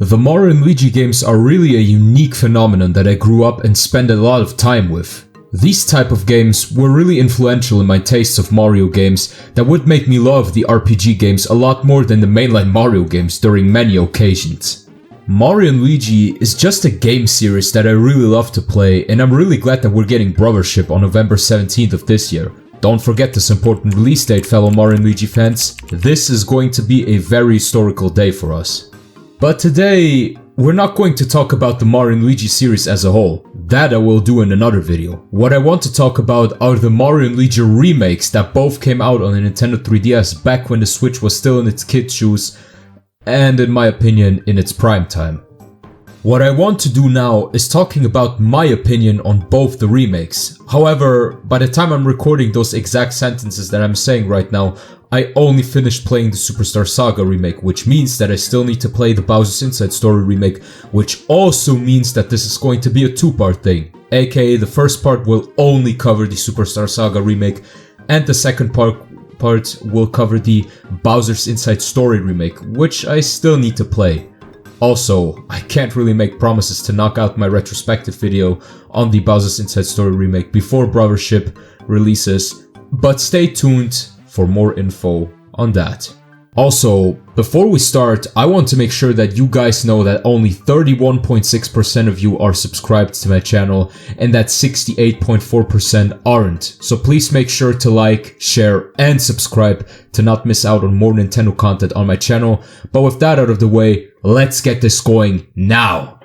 The Mario and Luigi games are really a unique phenomenon that I grew up and spent a lot of time with. These type of games were really influential in my tastes of Mario games that would make me love the RPG games a lot more than the mainline Mario games during many occasions. Mario and Luigi is just a game series that I really love to play, and I'm really glad that we're getting Brothership on November 17th of this year. Don't forget this important release date, fellow Mario and Luigi fans. This is going to be a very historical day for us. But today, we're not going to talk about the Mario and Luigi series as a whole. That I will do in another video. What I want to talk about are the Mario and Luigi remakes that both came out on the Nintendo 3DS back when the Switch was still in its kid shoes, and in my opinion, in its prime time. What I want to do now is talking about my opinion on both the remakes. However, by the time I'm recording those exact sentences that I'm saying right now, I only finished playing the Superstar Saga remake, which means that I still need to play the Bowser's Inside Story remake, which also means that this is going to be a two-part thing. AKA the first part will only cover the Superstar Saga remake, and the second part will cover the Bowser's Inside Story remake, which I still need to play. Also, I can't really make promises to knock out my retrospective video on the Bowser's Inside Story remake before Brothership releases, but stay tuned for more info on that. Also, before we start, I want to make sure that you guys know that only 31.6% of you are subscribed to my channel and that 68.4% aren't. So please make sure to like, share, and subscribe to not miss out on more Nintendo content on my channel. But with that out of the way, let's get this going now!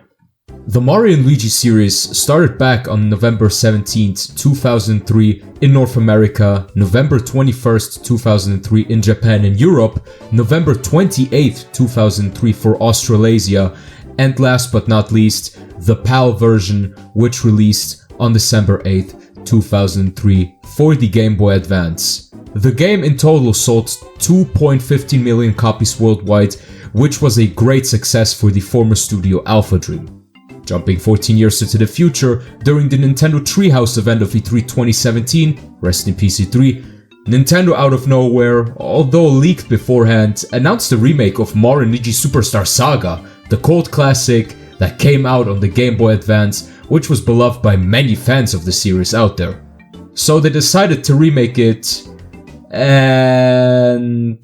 The Mario and Luigi series started back on November 17th, 2003 in North America, November 21st, 2003 in Japan and Europe, November 28th, 2003 for Australasia, and last but not least, the PAL version, which released on December 8th, 2003 for the Game Boy Advance. The game in total sold 2.15 million copies worldwide, which was a great success for the former studio Alpha Dream. Jumping 14 years into the future, during the Nintendo Treehouse event of E3 2017, rest in peace E3, Nintendo out of nowhere, although leaked beforehand, announced a remake of Mario and Luigi Superstar Saga, the cult classic that came out on the Game Boy Advance, which was beloved by many fans of the series out there. So they decided to remake it, and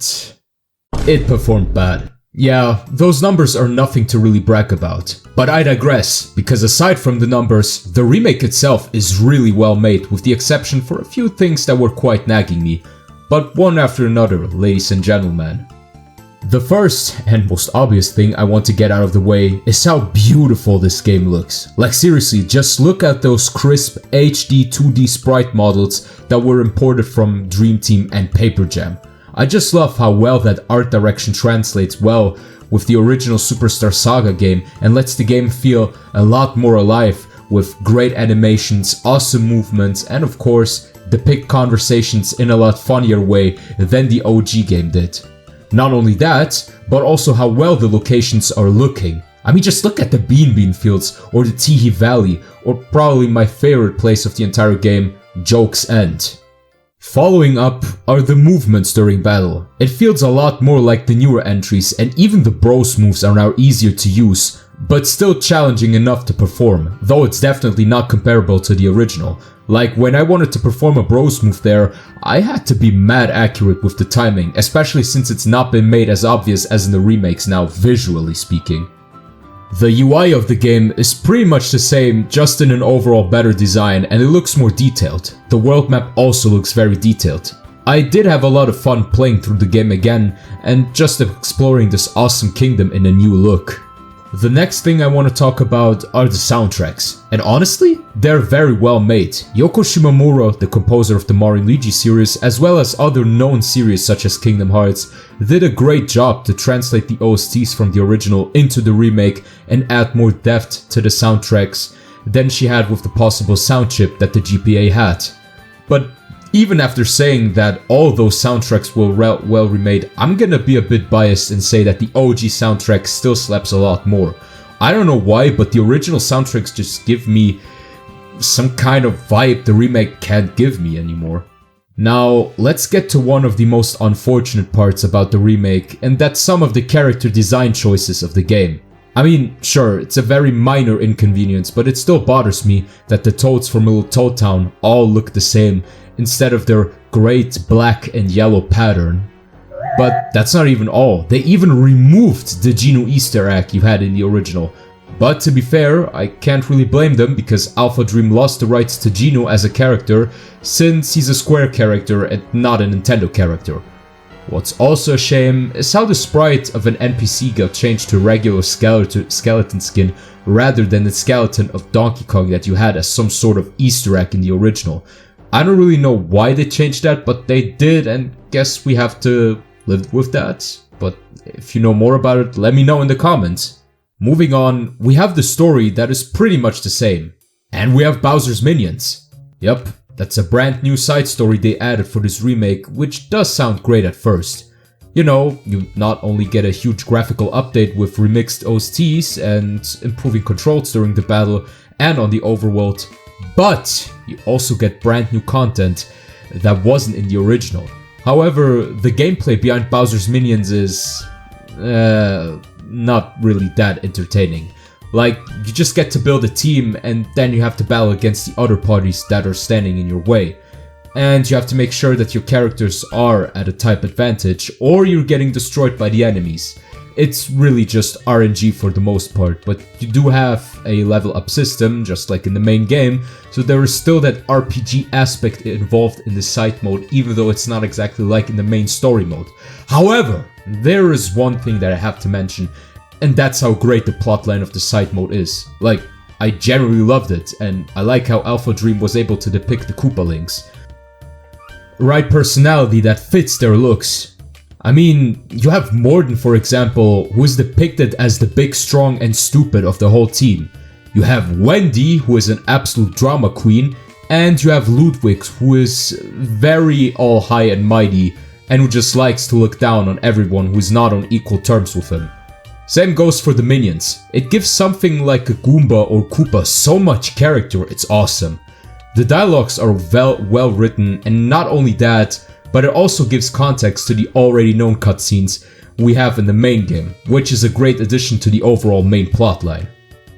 it performed bad. Yeah, those numbers are nothing to really brag about. But I digress, because aside from the numbers, the remake itself is really well made, with the exception for a few things that were quite nagging me. But one after another, ladies and gentlemen. The first and most obvious thing I want to get out of the way is how beautiful this game looks. Like seriously, just look at those crisp HD 2D sprite models that were imported from Dreamteam and Paperjam. I just love how well that art direction translates well with the original Superstar Saga game and lets the game feel a lot more alive with great animations, awesome movements, and of course, depict conversations in a lot funnier way than the OG game did. Not only that, but also how well the locations are looking. I mean, just look at the Bean Fields or the Teehee Valley, or probably my favorite place of the entire game, Joke's End. Following up are the movements during battle. It feels a lot more like the newer entries, and even the bros moves are now easier to use, but still challenging enough to perform, though it's definitely not comparable to the original. Like when I wanted to perform a bros move there, I had to be mad accurate with the timing, especially since it's not been made as obvious as in the remakes now, visually speaking. The UI of the game is pretty much the same, just in an overall better design, and it looks more detailed. The world map also looks very detailed. I did have a lot of fun playing through the game again, and just exploring this awesome kingdom in a new look. The next thing I want to talk about are the soundtracks, and honestly, they're very well made. Yoko Shimomura, the composer of the Mario and Luigi series, as well as other known series such as Kingdom Hearts, did a great job to translate the OSTs from the original into the remake and add more depth to the soundtracks than she had with the possible sound chip that the GPA had. But even after saying that all those soundtracks were well remade, I'm gonna be a bit biased and say that the OG soundtrack still slaps a lot more. I don't know why, but the original soundtracks just give me some kind of vibe the remake can't give me anymore. Now, let's get to one of the most unfortunate parts about the remake, and that's some of the character design choices of the game. I mean, sure, it's a very minor inconvenience, but it still bothers me that the toads from Little Toad Town all look the same instead of their great black and yellow pattern. But that's not even all. They even removed the Geno Easter egg you had in the original. But to be fair, I can't really blame them because Alpha Dream lost the rights to Geno as a character since he's a Square character and not a Nintendo character. What's also a shame is how the sprite of an NPC got changed to regular skeleton skin rather than the skeleton of Donkey Kong that you had as some sort of Easter egg in the original. I don't really know why they changed that, but they did, and guess we have to live with that. But if you know more about it, let me know in the comments. Moving on, we have the story that is pretty much the same. And we have Bowser's Minions. Yep. That's a brand new side story they added for this remake, which does sound great at first. You know, you not only get a huge graphical update with remixed OSTs and improving controls during the battle and on the overworld, but you also get brand new content that wasn't in the original. However, the gameplay behind Bowser's Minions is not really that entertaining. Like, you just get to build a team and then you have to battle against the other parties that are standing in your way. And you have to make sure that your characters are at a type advantage or you're getting destroyed by the enemies. It's really just RNG for the most part, but you do have a level up system just like in the main game, so there is still that RPG aspect involved in the side mode even though it's not exactly like in the main story mode. However, there is one thing that I have to mention, and that's how great the plotline of the side mode is. Like, I generally loved it, and I like how Alpha Dream was able to depict the Koopalings. Right personality that fits their looks. I mean, you have Morden, for example, who is depicted as the big, strong, and stupid of the whole team. You have Wendy, who is an absolute drama queen, and you have Ludwig, who is very all high and mighty, and who just likes to look down on everyone who is not on equal terms with him. Same goes for the minions. It gives something like a Goomba or Koopa so much character, it's awesome. The dialogues are well written, and not only that, but it also gives context to the already known cutscenes we have in the main game, which is a great addition to the overall main plotline.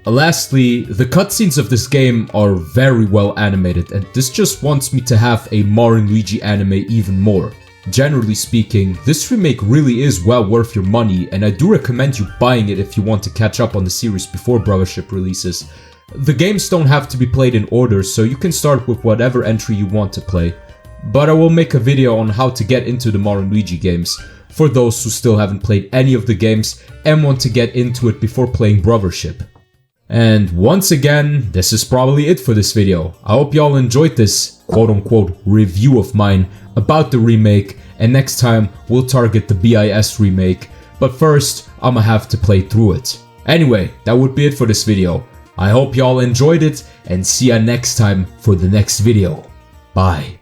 Lastly, the cutscenes of this game are very well animated, and this just wants me to have a Mario and Luigi anime even more. Generally speaking, this remake really is well worth your money, and I do recommend you buying it if you want to catch up on the series before Brothership releases. The games don't have to be played in order, so you can start with whatever entry you want to play. But I will make a video on how to get into the Mario and Luigi games, for those who still haven't played any of the games and want to get into it before playing Brothership. And once again, this is probably it for this video. I hope y'all enjoyed this quote-unquote review of mine about the remake, and next time we'll target the BIS remake, but first I'ma have to play through it. Anyway, that would be it for this video. I hope y'all enjoyed it, and see ya next time for the next video. Bye.